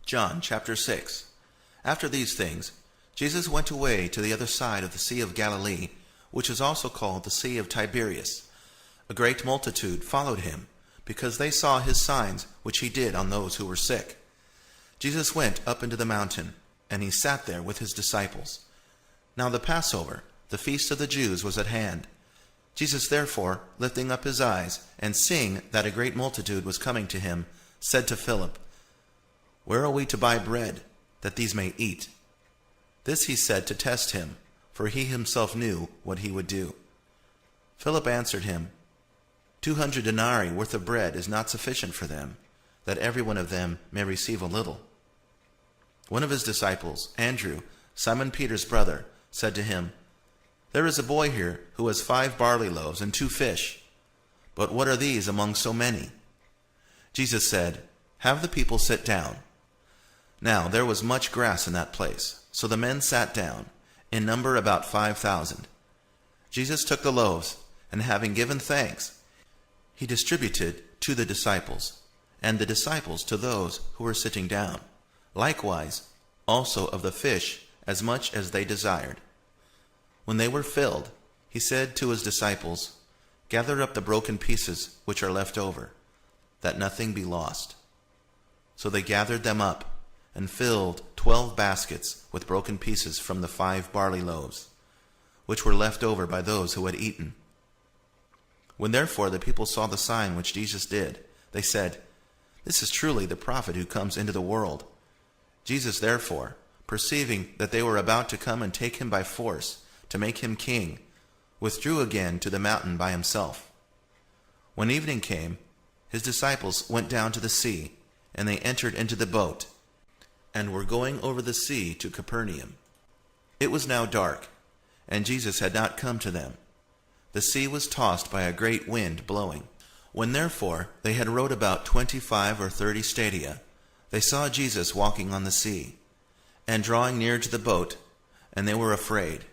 John chapter 6. After these things, Jesus went away to the other side of the Sea of Galilee, which is also called the Sea of Tiberias. A great multitude followed him, because they saw his signs which he did on those who were sick. Jesus went up into the mountain, and he sat there with his disciples. Now the Passover, the feast of the Jews, was at hand. Jesus therefore, lifting up his eyes, and seeing that a great multitude was coming to him, said to Philip, "Where are we to buy bread, that these may eat?" This he said to test him, for he himself knew what he would do. Philip answered him, 200 denarii worth of bread is not sufficient for them, that every one of them may receive a little. One of his disciples, Andrew, Simon Peter's brother, said to him, "There is a boy here who has 5 barley loaves and 2 fish. But what are these among so many?" Jesus said, "Have the people sit down." Now there was much grass in that place, so the men sat down, in number about 5,000. Jesus took the loaves, and having given thanks, he distributed to the disciples, and the disciples to those who were sitting down. Likewise, also of the fish, as much as they desired. When they were filled, he said to his disciples, "Gather up the broken pieces which are left over, that nothing be lost." So they gathered them up, and filled 12 baskets with broken pieces from the 5 barley loaves, which were left over by those who had eaten. When therefore the people saw the sign which Jesus did, they said, "This is truly the prophet who comes into the world." Jesus therefore, perceiving that they were about to come and take him by force, to make him king, withdrew again to the mountain by himself. When evening came, his disciples went down to the sea, and they entered into the boat, and were going over the sea to Capernaum. It was now dark, and Jesus had not come to them. The sea was tossed by a great wind blowing. When therefore they had rowed about 25 or 30 stadia, they saw Jesus walking on the sea, and drawing near to the boat, and they were afraid.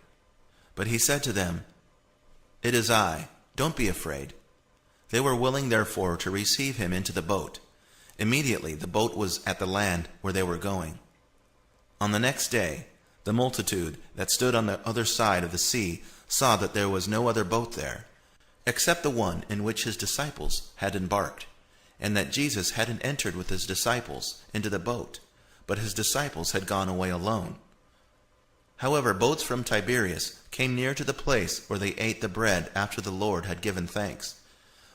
But he said to them, "It is I, don't be afraid." They were willing therefore to receive him into the boat. Immediately the boat was at the land where they were going. On the next day, the multitude that stood on the other side of the sea saw that there was no other boat there, except the one in which his disciples had embarked, and that Jesus hadn't entered with his disciples into the boat, but his disciples had gone away alone. However, boats from Tiberias came near to the place where they ate the bread after the Lord had given thanks.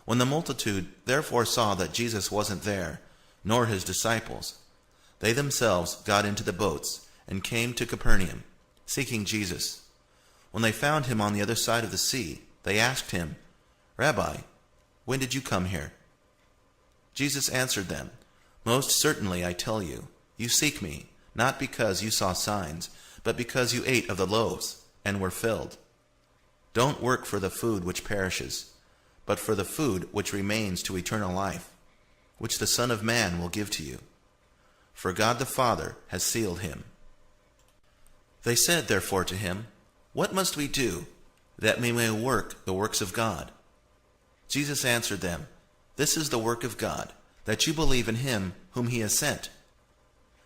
When the multitude therefore saw that Jesus wasn't there, nor his disciples, they themselves got into the boats and came to Capernaum, seeking Jesus. When they found him on the other side of the sea, they asked him, "Rabbi, when did you come here?" Jesus answered them, "Most certainly I tell you, you seek me, not because you saw signs, but because you ate of the loaves, and were filled. Don't work for the food which perishes, but for the food which remains to eternal life, which the Son of Man will give to you. For God the Father has sealed him." They said therefore to him, "What must we do, that we may work the works of God?" Jesus answered them, "This is the work of God, that you believe in him whom he has sent."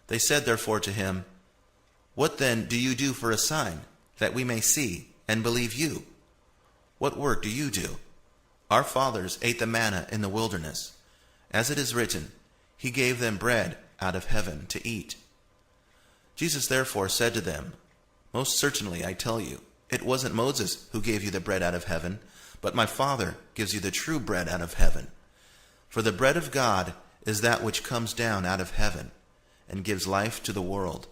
They said therefore to him, "What then do you do for a sign, that we may see and believe you? What work do you do? Our fathers ate the manna in the wilderness. As it is written, he gave them bread out of heaven to eat." Jesus therefore said to them, "Most certainly I tell you, it wasn't Moses who gave you the bread out of heaven, but my Father gives you the true bread out of heaven. For the bread of God is that which comes down out of heaven, and gives life to the world."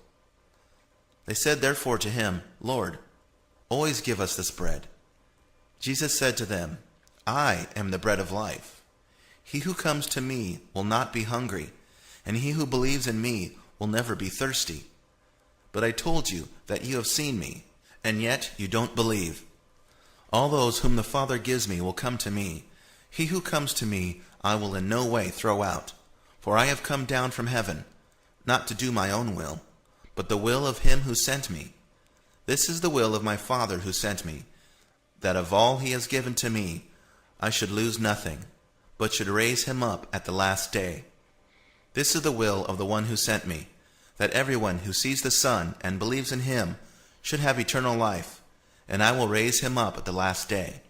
They said therefore to him, "Lord, always give us this bread." Jesus said to them, "I am the bread of life. He who comes to me will not be hungry, and he who believes in me will never be thirsty. But I told you that you have seen me, and yet you don't believe. All those whom the Father gives me will come to me. He who comes to me I will in no way throw out. For I have come down from heaven, not to do my own will, but the will of him who sent me. This is the will of my Father who sent me, that of all he has given to me I should lose nothing, but should raise him up at the last day. This is the will of the one who sent me, that everyone who sees the Son and believes in him should have eternal life, and I will raise him up at the last day."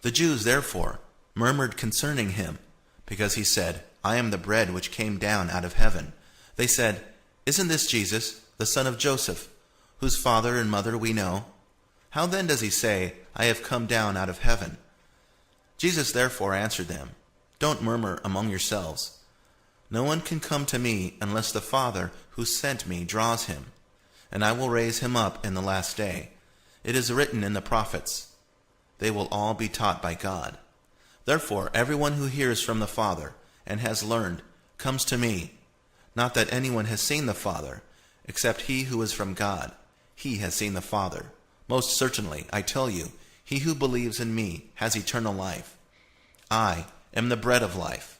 The Jews therefore murmured concerning him, because he said, "I am the bread which came down out of heaven." They said, "Isn't this Jesus, the son of Joseph, whose father and mother we know? How then does he say, 'I have come down out of heaven'?" Jesus therefore answered them, "Don't murmur among yourselves. No one can come to me unless the Father who sent me draws him, and I will raise him up in the last day. It is written in the prophets, 'They will all be taught by God.' Therefore everyone who hears from the Father and has learned comes to me. Not that anyone has seen the Father, except he who is from God. He has seen the Father. Most certainly, I tell you, he who believes in me has eternal life. I am the bread of life.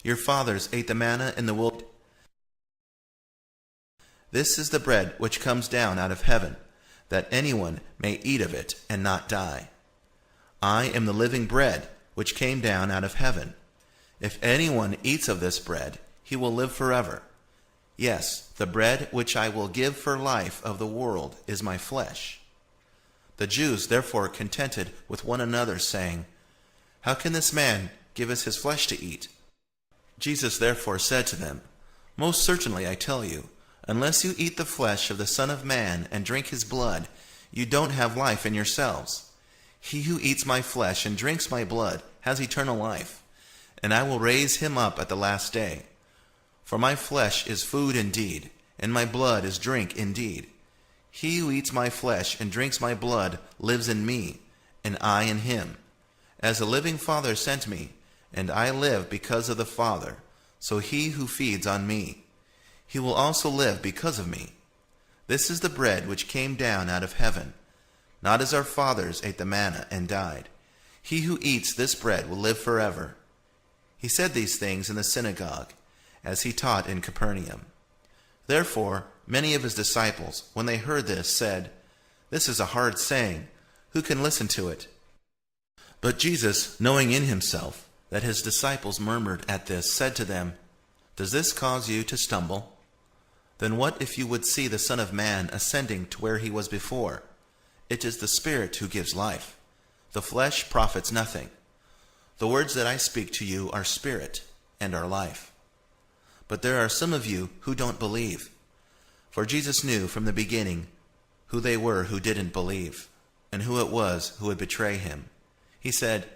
Your fathers ate the manna in the wilderness. This is the bread which comes down out of heaven, that anyone may eat of it and not die. I am the living bread which came down out of heaven. If anyone eats of this bread, he will live forever. Yes, the bread which I will give for life of the world is my flesh." The Jews therefore contended with one another, saying, "How can this man give us his flesh to eat?" Jesus therefore said to them, "Most certainly I tell you, unless you eat the flesh of the Son of Man and drink his blood, you don't have life in yourselves. He who eats my flesh and drinks my blood has eternal life, and I will raise him up at the last day. For my flesh is food indeed, and my blood is drink indeed. He who eats my flesh and drinks my blood lives in me, and I in him. As the living Father sent me, and I live because of the Father, so he who feeds on me, he will also live because of me. This is the bread which came down out of heaven, not as our fathers ate the manna and died. He who eats this bread will live forever." He said these things in the synagogue, as he taught in Capernaum. Therefore many of his disciples, when they heard this, said, "This is a hard saying. Who can listen to it?" But Jesus, knowing in himself that his disciples murmured at this, said to them, "Does this cause you to stumble? Then what if you would see the Son of Man ascending to where he was before? It is the Spirit who gives life. The flesh profits nothing. The words that I speak to you are spirit and are life. But there are some of you who don't believe." For Jesus knew from the beginning who they were who didn't believe, and who it was who would betray him. He said,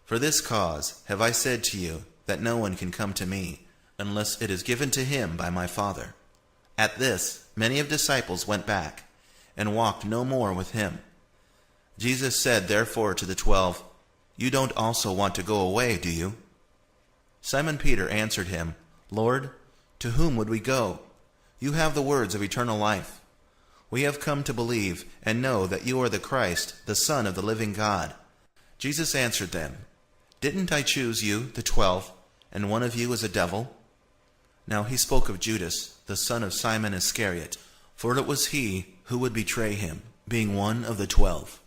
"For this cause have I said to you that no one can come to me unless it is given to him by my Father." At this, many of disciples went back and walked no more with him. Jesus said therefore to the 12, "You don't also want to go away, do you?" Simon Peter answered him, "Lord, to whom would we go? You have the words of eternal life. We have come to believe and know that you are the Christ, the Son of the living God." Jesus answered them, "Didn't I choose you, the 12, and one of you is a devil?" Now he spoke of Judas, the son of Simon Iscariot, for it was he who would betray him, being one of the 12.